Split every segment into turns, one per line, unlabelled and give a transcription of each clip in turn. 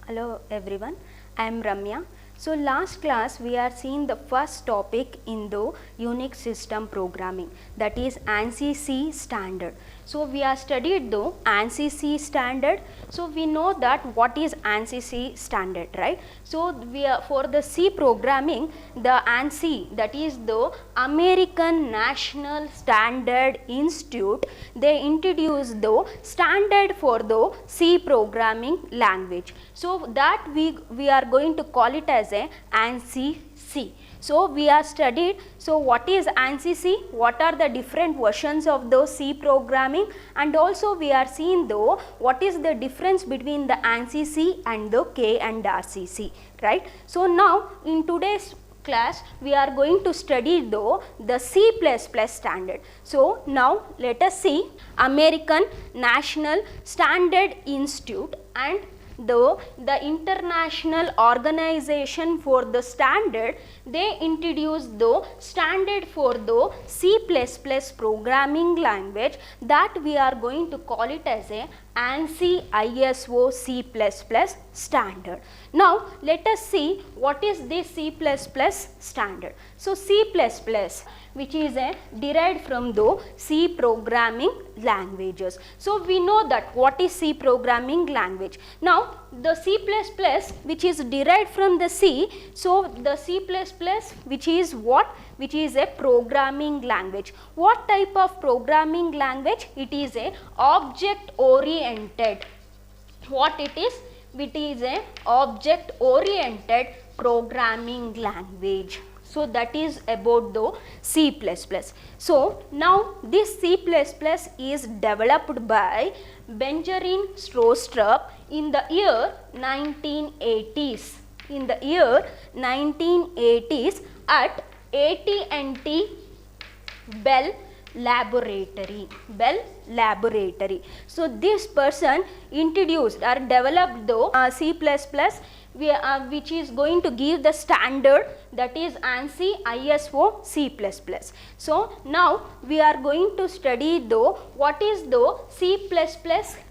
Hello everyone, I am Ramya. So last class we are seeing the first topic in the Unix system programming, that is ANSI C standard. So we are studied the ANSI C standard. So we know that what is ANSI C standard, right? So we are for the C programming, the ANSI, that is the American National Standard Institute, they introduced the standard for the C programming language. So that we are going to call it as a ANSI C. So we are studied, so what is ANSI C, what are the different versions of the C programming, and also we are seeing though what is the difference between the ANSI C and the K and RCC, right. So now in today's class we are going to study though the C++ standard. So now let us see American National Standard Institute and the International Organization for the Standard, they introduced the standard for the C++ programming language, that we are going to call it as a ANSI ISO C++ standard. Now let us see what is this C++ standard. So C++, which is derived from the C programming languages. So we know that what is C programming language. Now the C++ which is derived from the C, so the C++ which is what? Which is a programming language. What type of programming language? It is a object oriented. What it is? It is a object oriented programming language. So that is about the C++. So now this C++ is developed by Benjamin Strostrup in the year 1980s. In the year 1980s at AT&T Bell Laboratory. So this person introduced or developed the C++, which is going to give the standard, that is ANSI ISO C++. So now we are going to study though what is the C++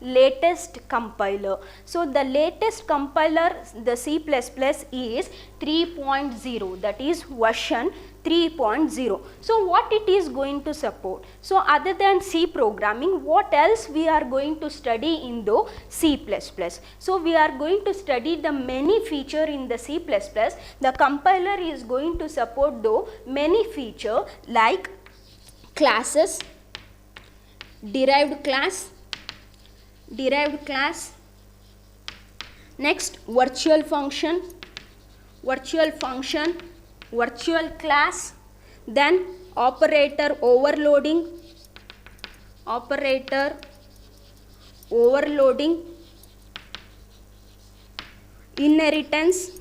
latest compiler. So the latest compiler, the C++ is 3.0, that is version 3.0. So what it is going to support? So other than C programming, what else we are going to study in the C++? So we are going to study the many feature in the C++. The compiler is going to support the many feature like classes, derived class, next virtual function, virtual class, then operator overloading, inheritance,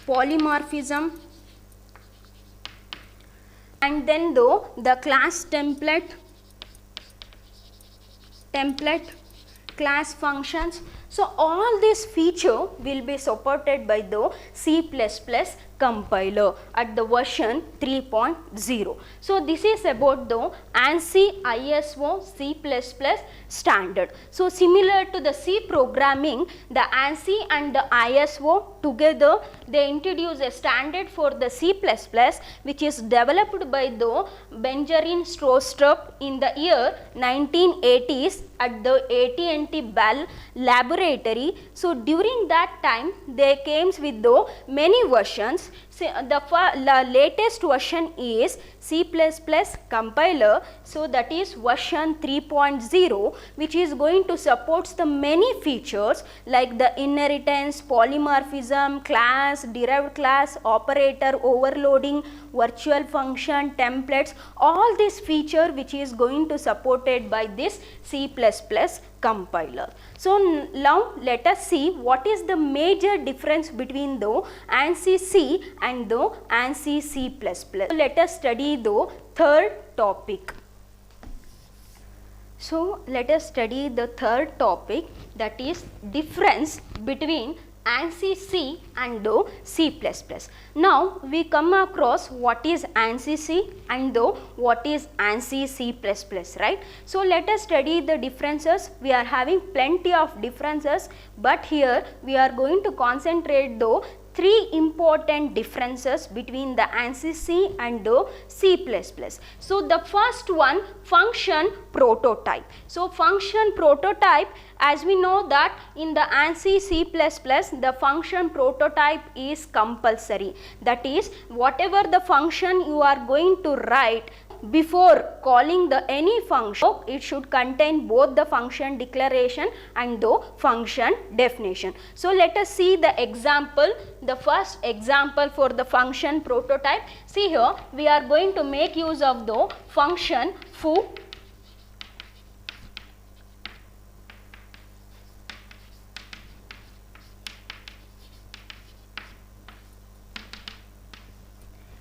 polymorphism, and then though the class template, class functions. So all this feature will be supported by the C++ compiler at the version 3.0. So this is about the ANSI ISO C++ standard. So similar to the C programming, the ANSI and the ISO together, they introduce a standard for the C++ which is developed by the Benjamin Strostrup in the year 1980s at the AT&T Bell Laboratory. So during that time they came with the many versions. So the latest version is C++ compiler, so that is version 3.0, which is going to support the many features like the inheritance, polymorphism, class, derived class, operator overloading, virtual function, templates, all these feature which is going to supported by this C++ compiler. So now let us see what is the major difference between the ANSI C and the ANSI C++. So let us study the third topic. So let us study the third topic, that is difference between ANSI C and the C++. Now we come across what is ANSI C and what is ANSI C++, right? So let us study the differences. We are having plenty of differences, but here we are going to concentrate though three important differences between the ANSI C and the C++. So the first one, function prototype. So function prototype, as we know that in the ANSI C++, the function prototype is compulsory. That is, whatever the function you are going to write, before calling the any function, it should contain both the function declaration and the function definition. So let us see the example. The first example for the function prototype. See here, we are going to make use of the function foo.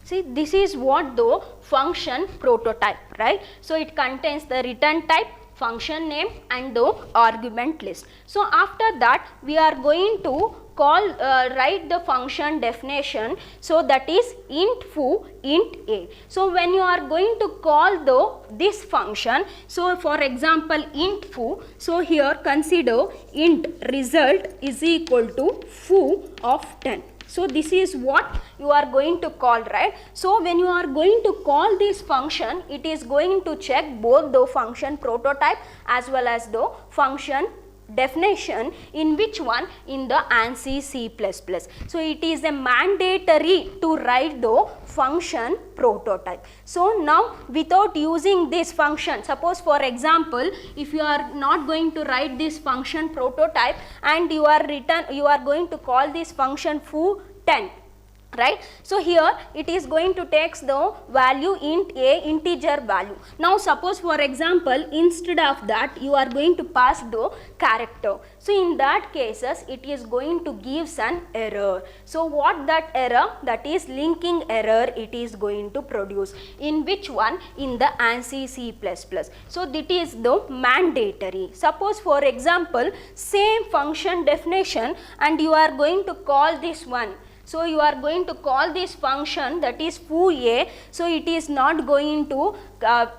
See, this is what the function prototype, right? So it contains the return type, function name and the argument list. So after that we are going to write the function definition. So that is int foo int a. So when you are going to call this function, so for example int foo, so here consider int result is equal to foo of 10. So this is what you are going to call, right? So when you are going to call this function, it is going to check both the function prototype as well as the function definition. In which one? In the ANSI C++. So it is a mandatory to write the function prototype. So now without using this function, suppose for example if you are not going to write this function prototype and you are going to call this function foo 10, right? So here it is going to take the value int a, integer value. Now suppose for example instead of that you are going to pass the character. So in that cases it is going to give an error. So what that error? That is linking error it is going to produce. In which one? In the ANSI C++. So that is the mandatory. Suppose for example same function definition and you are going to call this one. So you are going to call this function, that is foo a, so it is not going to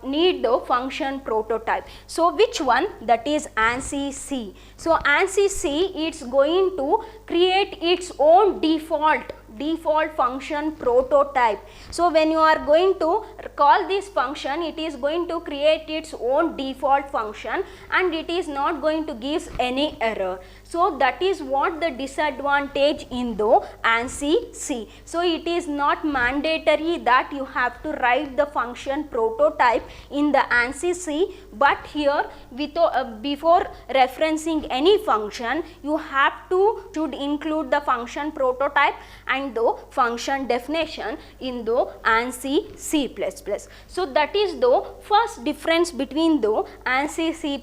need the function prototype. So which one? That is ANSI C. So ANSI C, it's going to create its own default function prototype. So when you are going to call this function, it is going to create its own default function and it is not going to give any error. So that is what the disadvantage in the ANSI C. So it is not mandatory that you have to write the function prototype in the ANSI C, but here before referencing any function you should include the function prototype and the function definition in the ANSI C++. So that is the first difference between the ANSI C++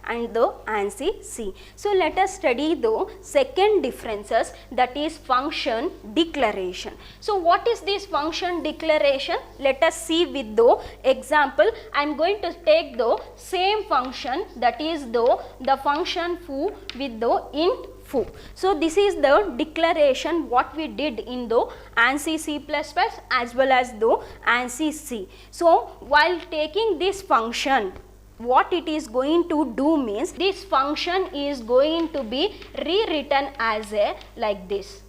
and the ANSI C. So let us study the second differences, that is function declaration. So what is this function declaration? Let us see with the example. I am going to take the same function, that is the function foo with the int foo. So this is the declaration what we did in the ANSI C++ as well as the ANSI C. So while taking this function, what it is going to do means this function is going to be rewritten as like this.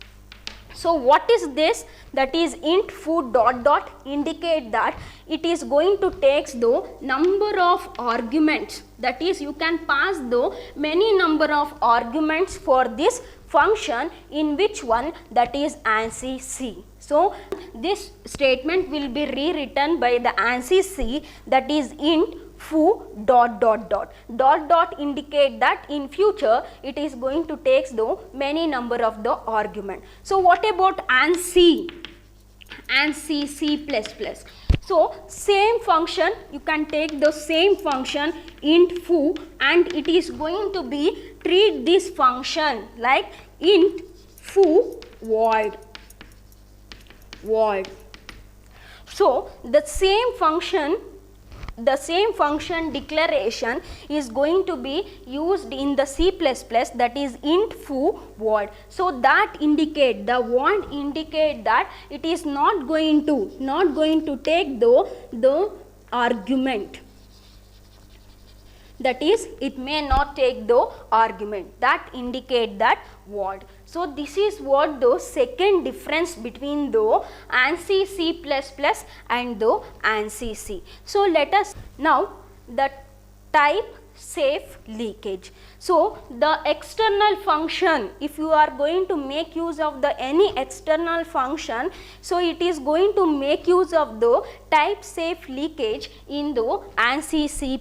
So what is this? That is int foo dot dot indicate that it is going to take the number of arguments, that is you can pass the many number of arguments for this function, in which one? That is ANSI C. So this statement will be rewritten by the ANSI C, that is int foo dot dot dot. Dot dot indicate that in future it is going to take the many number of the argument. So what about ANSI C++? So same function, you can take the same function int foo and it is going to be treat this function like int foo void. So the same function the same function declaration is going to be used in the C++, that is int foo void. So that indicate, the void indicate that it is not going to take the argument, that is it may not take the argument, that indicate that void. So this is what the second difference between the ANSI C++ and the ANSI C. So let us now the type safe leakage. So the external function, if you are going to make use of the any external function, so it is going to make use of the type safe leakage in the ANSI C++,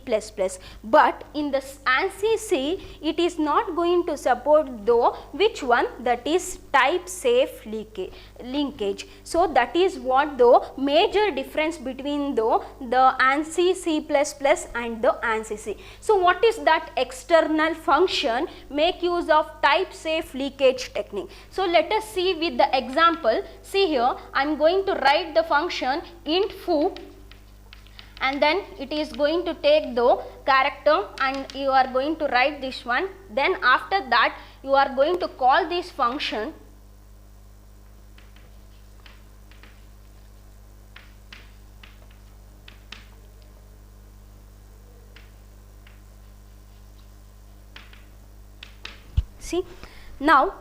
but in the ANSI C it is not going to support the which one, that is type safe linkage. So that is what the major difference between the ANSI C++ and the ANSI C. So what is that external function make use of type safe leakage technique? So let us see with the example. See here, I am going to write the function int foo, and then it is going to take the character and you are going to write this one. Then after that you are going to call this function. See, now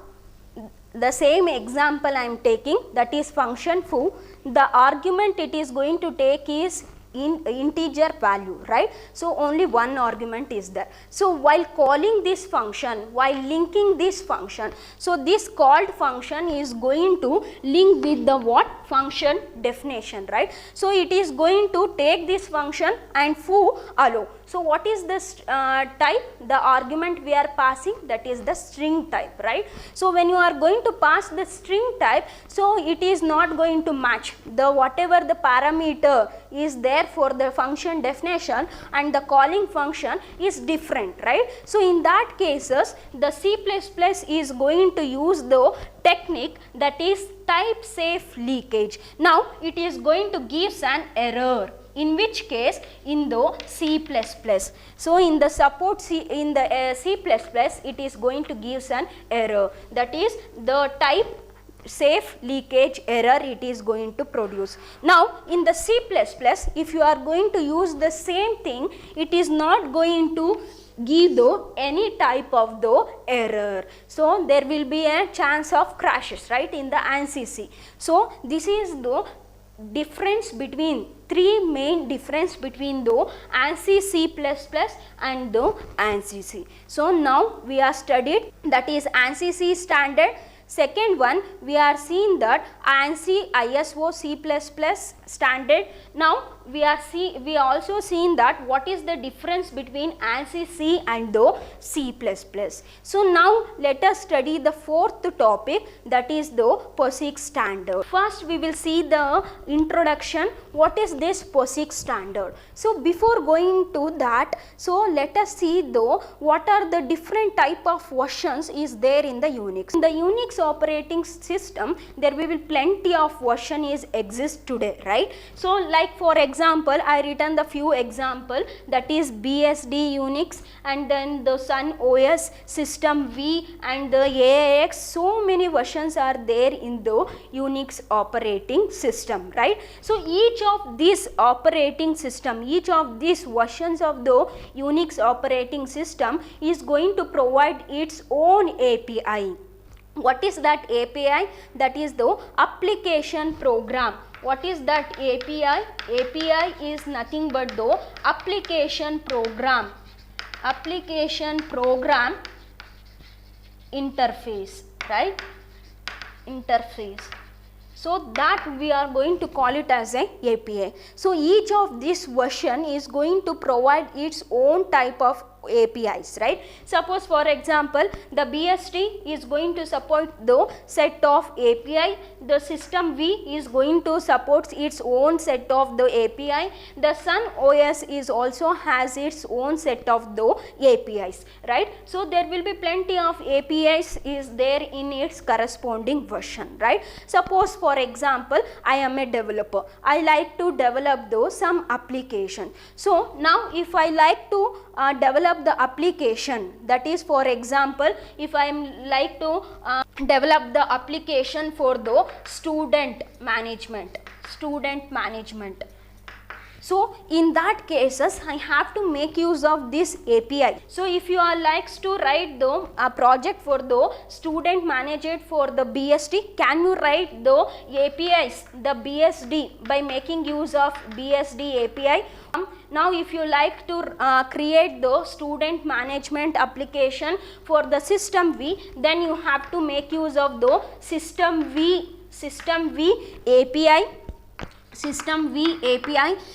the same example I am taking, that is function foo. The argument it is going to take is integer value, right? So only one argument is there. So while calling this function, while linking this function, so this called function is going to link with the what? Function definition, right? So it is going to take this function and foo allow. So what is this type? The argument we are passing, that is the string type, right? So when you are going to pass the string type, so it is not going to match the whatever the parameter is there for the function definition, and the calling function is different, right? So in that cases the C++ is going to use the technique, that is type safe leakage. Now it is going to give an error. In which case? In the C++. So in the support C, in the C++, it is going to give an error, that is the type safe leakage error it is going to produce. Now in the C++, if you are going to use the same thing, it is not going to give any type of the error. So there will be a chance of crashes, right, in the ANSI C. So this is the difference between, three main difference between the ANSI C++ and the ANSI C. So now we are studied, that is ANSI C standard. Second one, we are seeing that ANSI ISO C++ standard. Now we also seen that what is the difference between ANSI C and the C++. So now let us study the fourth topic, that is the POSIX standard. First we will see the introduction. What is this POSIX standard? So before going to that, so let us see what are the different type of versions is there in the Unix. In the Unix operating system, there will be plenty of version is exist today, right? So like for example, I written the few example, that is BSD Unix, and then the Sun OS, System V, and the AIX. So many versions are there in the Unix operating system, right? So each of these operating system, each of these versions of the Unix operating system is going to provide its own API. What is that API? That is the application program. What is that API? API is nothing but the application program interface, right? Interface. So that we are going to call it as a API. So each of this version is going to provide its own type of APIs, right? Suppose for example, the BSD is going to support the set of API, the system V is going to support its own set of the API, the Sun OS is also has its own set of the APIs, right? So there will be plenty of APIs is there in its corresponding version, right? Suppose for example, I am a developer, I like to develop some application. So now if I like to develop the application, that is for example, if I am like to develop the application for the student management. So in that cases I have to make use of this API. So if you are likes to write the project for the student management for the BSD, can you write the APIs, the BSD, by making use of BSD API? Now if you like to create the student management application for the system V, then you have to make use of the system V API.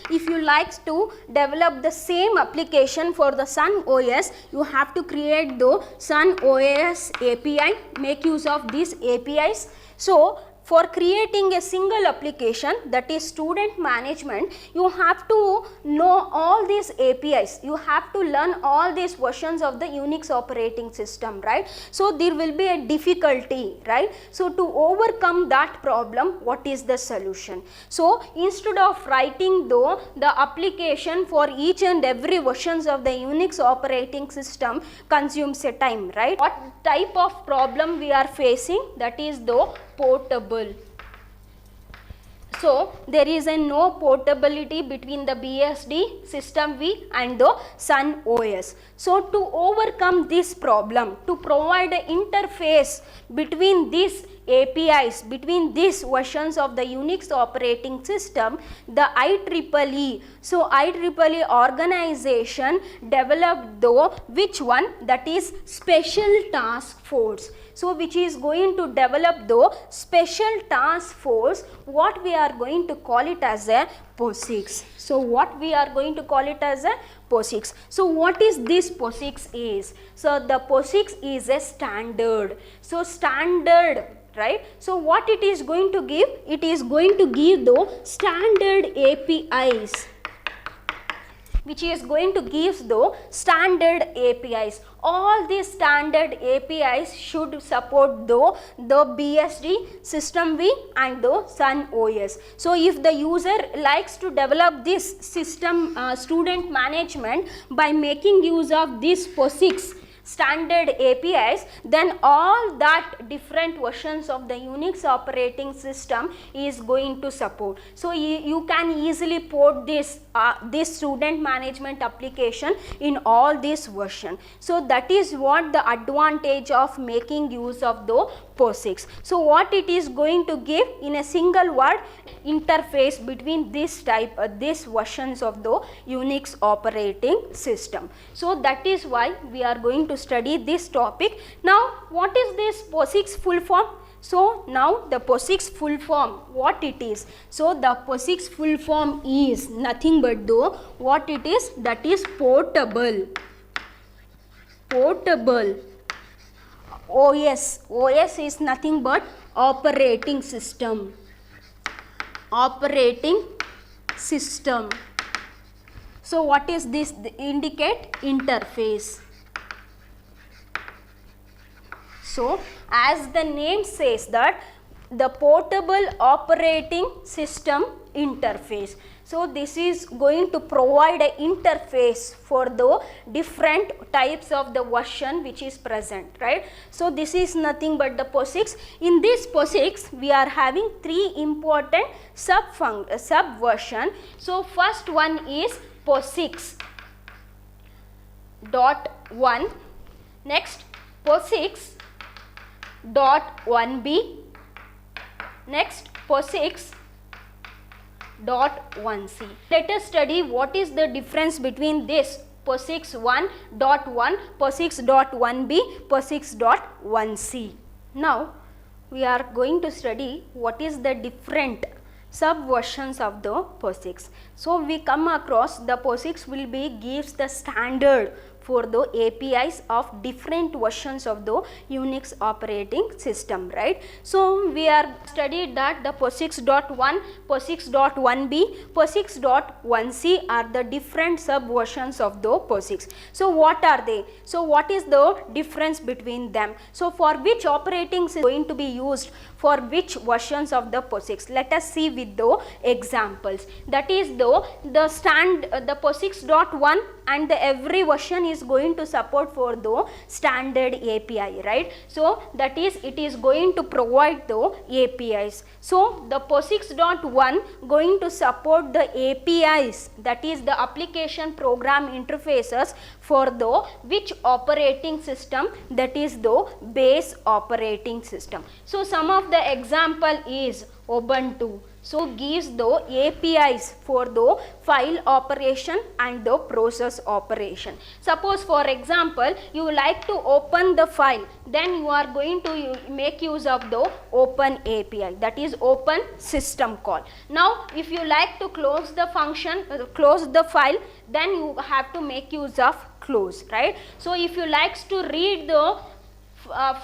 If you like to develop the same application for the Sun OS, you have to create the Sun OS API, make use of these APIs. So for creating a single application, that is student management, you have to know all these APIs, you have to learn all these versions of the Unix operating system, right? So there will be a difficulty, right? So to overcome that problem, what is the solution? So instead of writing the application for each and every versions of the Unix operating system consumes a time, right? What type of problem we are facing? That is the portable. So there is a no portability between the BSD, system V and the Sun OS. So to overcome this problem, to provide an interface between these APIs, between these versions of the Unix operating system, the IEEE, so IEEE organization developed which one? That is Special Task Force. So which is going to develop the Special Task Force, what we are going to call it as a POSIX. So what we are going to call it as a POSIX. So what is this POSIX is? So the POSIX is a standard. So standard, right? So what it is going to give? It is going to give the standard APIs, which is going to give the standard APIs. All these standard APIs should support the BSD, system V and the Sun OS. So if the user likes to develop this system student management by making use of this POSIX standard APIs, then all that different versions of the Unix operating system is going to support. So you can easily port this student management application in all this version. So that is what the advantage of making use of the POSIX. So what it is going to give in a single word? Interface between this type these versions of the Unix operating system. So that is why we are going to study this topic. Now what is this POSIX full form? So now the POSIX full form, what it is? So the POSIX full form is nothing but what it is? That is portable. OS is nothing but operating system. So what is this? Indicate interface. So as the name says that the portable operating system interface. So this is going to provide an interface for the different types of the version which is present, right? So this is nothing but the POSIX. In this POSIX we are having three important sub version. So first one is POSIX .1, next POSIX .1b, next POSIX .1c. Let us study what is the difference between this POSIX 1.1, POSIX .1b, POSIX .1c. Now we are going to study what is the different subversions of the POSIX. So we come across the POSIX will be gives the standard for the APIs of different versions of the Unix operating system, right? So we are studied that the POSIX.1, POSIX.1b, POSIX.1c are the different subversions of the POSIX. So what are they? So what is the difference between them? So for which operating system is going to be used for which versions of the POSIX? Let us see with the examples. That is the POSIX.1 and the every version is going to support for the standard API, right? So that is, it is going to provide the APIs. So the POSIX.1 going to support the APIs, that is the application program interfaces for the which operating system? That is the base operating system. So some of the example is Ubuntu. So gives the APIs for the file operation and the process operation. Suppose for example you like to open the file, then you are going to make use of the open API, that is open system call. Now if you like to close the function, close the file, then you have to make use of close, right? So if you likes to read the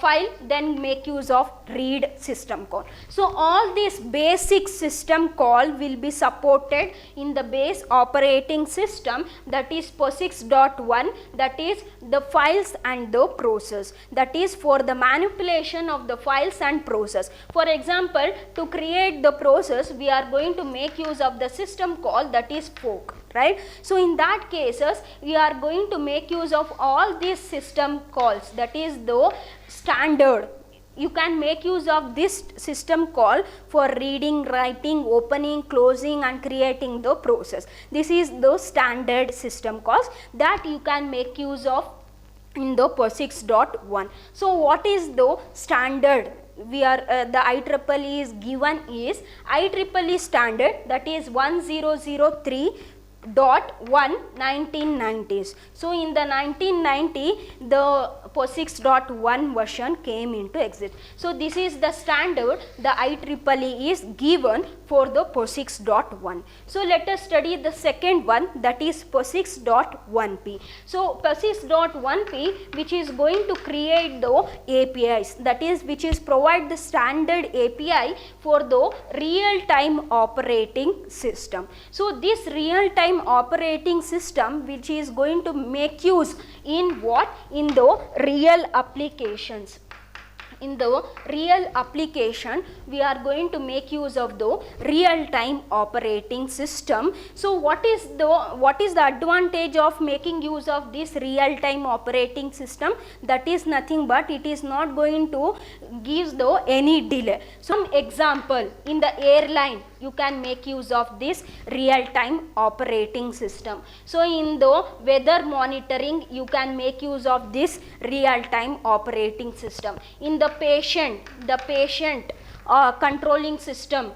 file, then make use of read system call. So all these basic system call will be supported in the base operating system, that is POSIX.1, that is the files and the process, that is for the manipulation of the files and process. For example, to create the process we are going to make use of the system call, that is fork, right? So in that cases we are going to make use of all these system calls, that is the standard. You can make use of this system call for reading, writing, opening, closing and creating the process. This is the standard system calls that you can make use of in the POSIX.1. So what is the standard? We are the IEEE is given is IEEE standard, that is 1003.1 1990s. So in the 1990 the POSIX.1 version came into exist. So this is the standard the IEEE is given for the POSIX.1. So let us study the second one, that is POSIX.1p. So POSIX.1p which is going to create the APIs, that is which is provide the standard API for the real time operating system. So this real time operating system which is going to make use in what? In the real applications. In the real application we are going to make use of the real time operating system. So what is the advantage of making use of this real time operating system? That is nothing but it is not going to give the any delay. Some example, in the airline you can make use of this real time operating system. So in the weather monitoring you can make use of this real time operating system. In the patient controlling system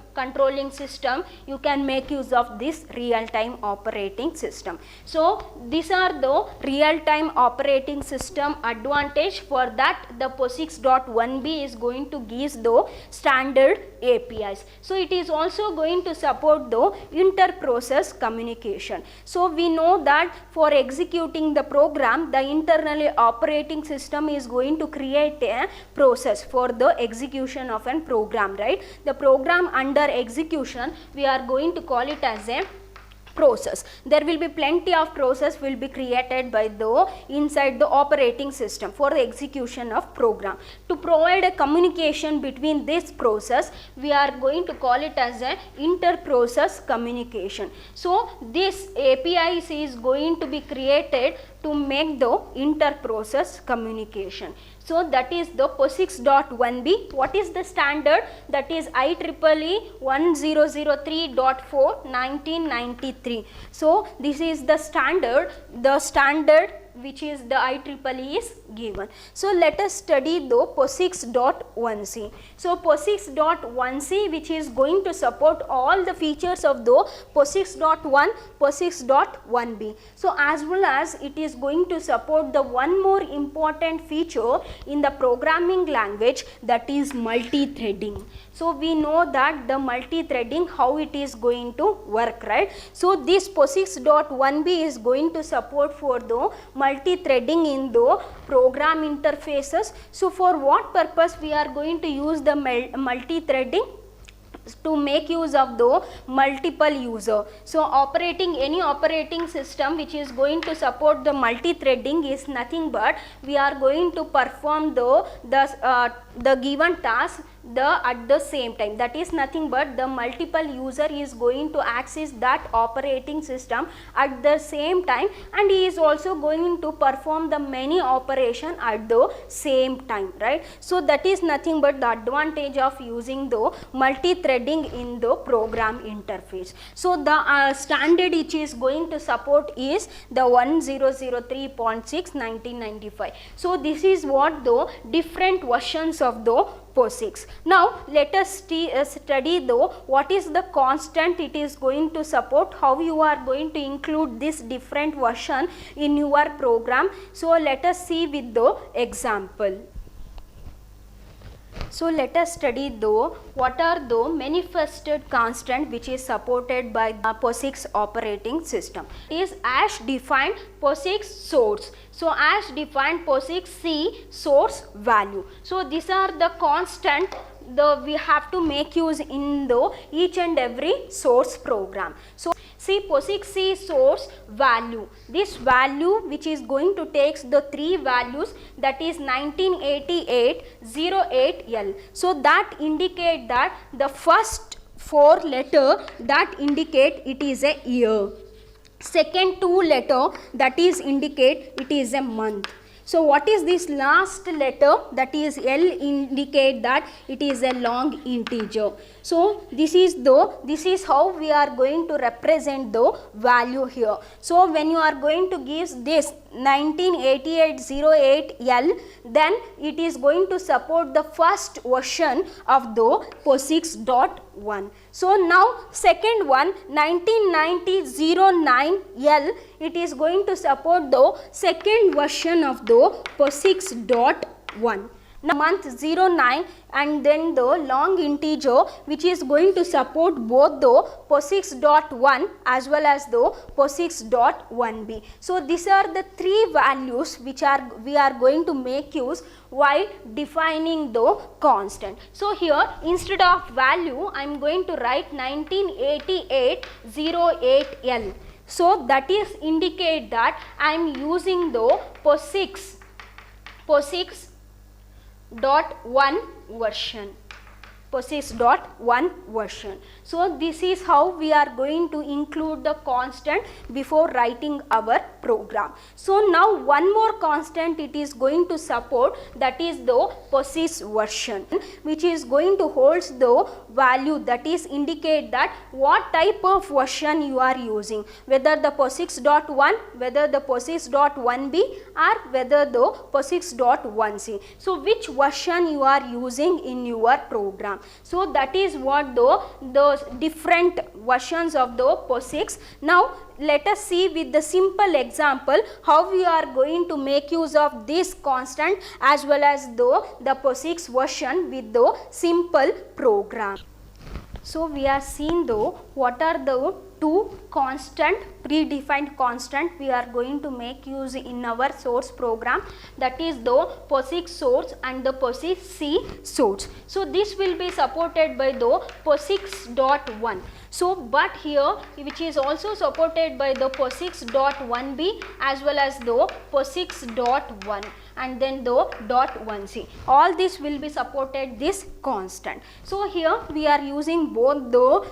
you can make use of this real time operating system. So these are the real time operating system advantage. For that the POSIX.1b is going to give the standard APIs. So it is also going to support the inter-process communication. So we know that for executing the program the internally operating system is going to create a process for the execution of an program, right? The program under execution we are going to call it as a process. There will be plenty of process will be created by the inside the operating system for the execution of program. To provide a communication between this process we are going to call it as a inter-process communication. So this APIs is going to be created to make the inter-process communication. So that is the POSIX.1b. What is the standard? That is IEEE 1003.4 1993. So this is the standard which is the IEEE is given. So let us study the POSIX.1c. So POSIX.1c which is going to support all the features of the POSIX.1, POSIX.1b. So as well as it is going to support the one more important feature in the programming language, that is multi-threading. So we know that the multi-threading, how it is going to work, right? So this POSIX.1b is going to support for the multi-threading in the program interfaces. So for what purpose we are going to use the multi-threading? To make use of the multiple user. So any operating system which is going to support the multi-threading is nothing but we are going to perform the given task at the same time. That is nothing but the multiple user is going to access that operating system at the same time, and he is also going to perform the many operation at the same time, right? So that is nothing but the advantage of using the multi-threading in the program interface. So the standard which is going to support is the 1003.6 1995. So this is what the different versions of the POSIX. Now let us study though what is the constant it is going to support, how you are going to include this different version in your program. So let us see with the example. So let us study though what are the manifested constant which is supported by the POSIX operating system. It is as defined POSIX source. So as defined POSIX C source value. So these are the constant we have to make use in the each and every source program. So see POSIX C source value, this value which is going to take the three values, that is 1988 08L. So that indicate that the first four letter that indicate it is a year, second two letter that is indicate it is a month. So what is this last letter, that is L, indicate that it is a long integer. So this is how we are going to represent the value here. So when you are going to give this 198808L, then it is going to support the first version of the POSIX.1. So now second one 199009L, it is going to support the second version of the POSIX.1. Now month 09 and then the long integer which is going to support both the POSIX.1 as well as the POSIX.1b. So these are the three values which we are going to make use while defining the constant. So here instead of value I am going to write 198808L. So that is indicate that I am using the POSIX.1 version. POSIX.1 version. So this is how we are going to include the constant before writing our program. So now one more constant it is going to support, that is the POSIX version, which is going to hold the value, that is indicate that what type of version you are using, whether the POSIX.1, whether the POSIX.1b or whether the POSIX.1c. So which version you are using in your program. So that is what the different versions of the POSIX. Now let us see with the simple example how we are going to make use of this constant as well as the POSIX version with the simple program. So we are seeing though what are the two predefined constant we are going to make use in our source program, that is the POSIX source and the POSIX C source. So this will be supported by the POSIX.1. So but here which is also supported by the POSIX.1b as well as the POSIX.1 and then the .1c. All this will be supported this constant. So here we are using both the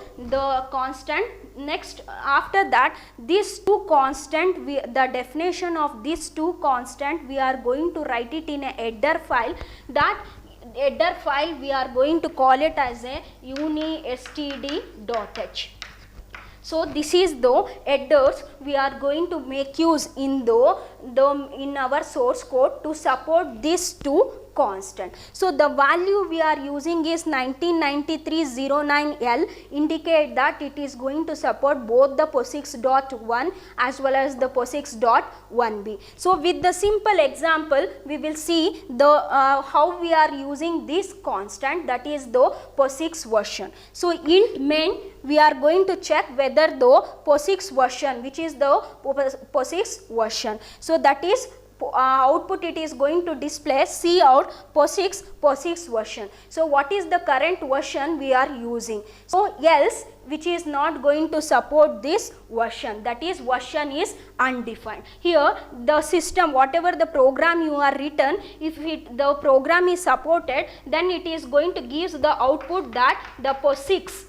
constant. Next after that these two constant, the definition of these two constant we are going to write it in a header file. That header file we are going to call it as a unistd.h. So this is the headers we are going to make use in our source code to support these two constant. So the value we are using is 199309L, indicate that it is going to support both the POSIX.1 as well as the POSIX.1b. So with the simple example we will see the how we are using this constant, that is the POSIX version. So int main we are going to check whether the POSIX version, which is the POSIX version. So that is output, it is going to display Cout POSIX version. So what is the current version we are using? So else, which is not going to support this version, that is version is undefined. Here the system, whatever the program you are written, if the program is supported, then it is going to give the output that the POSIX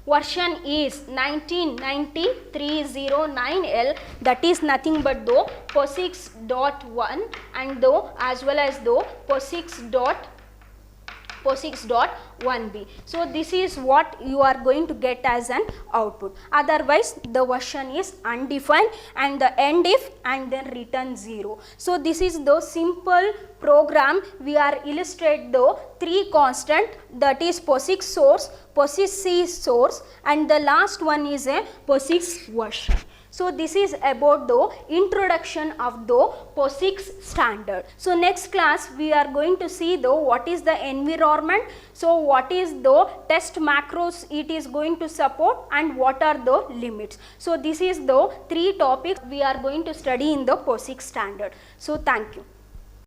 version is 199309L, that is nothing but the POSIX.1 and the as well as the POSIX.1b. So this is what you are going to get as an output. Otherwise the version is undefined and the end if and then return 0. So this is the simple program. We are illustrate the three constant, that is POSIX source, POSIX source, and the last one is a POSIX version. So this is about the introduction of the POSIX standard. So next class we are going to see the what is the environment, so what is the test macros it is going to support, and what are the limits. So this is the three topics we are going to study in the POSIX standard. So thank you.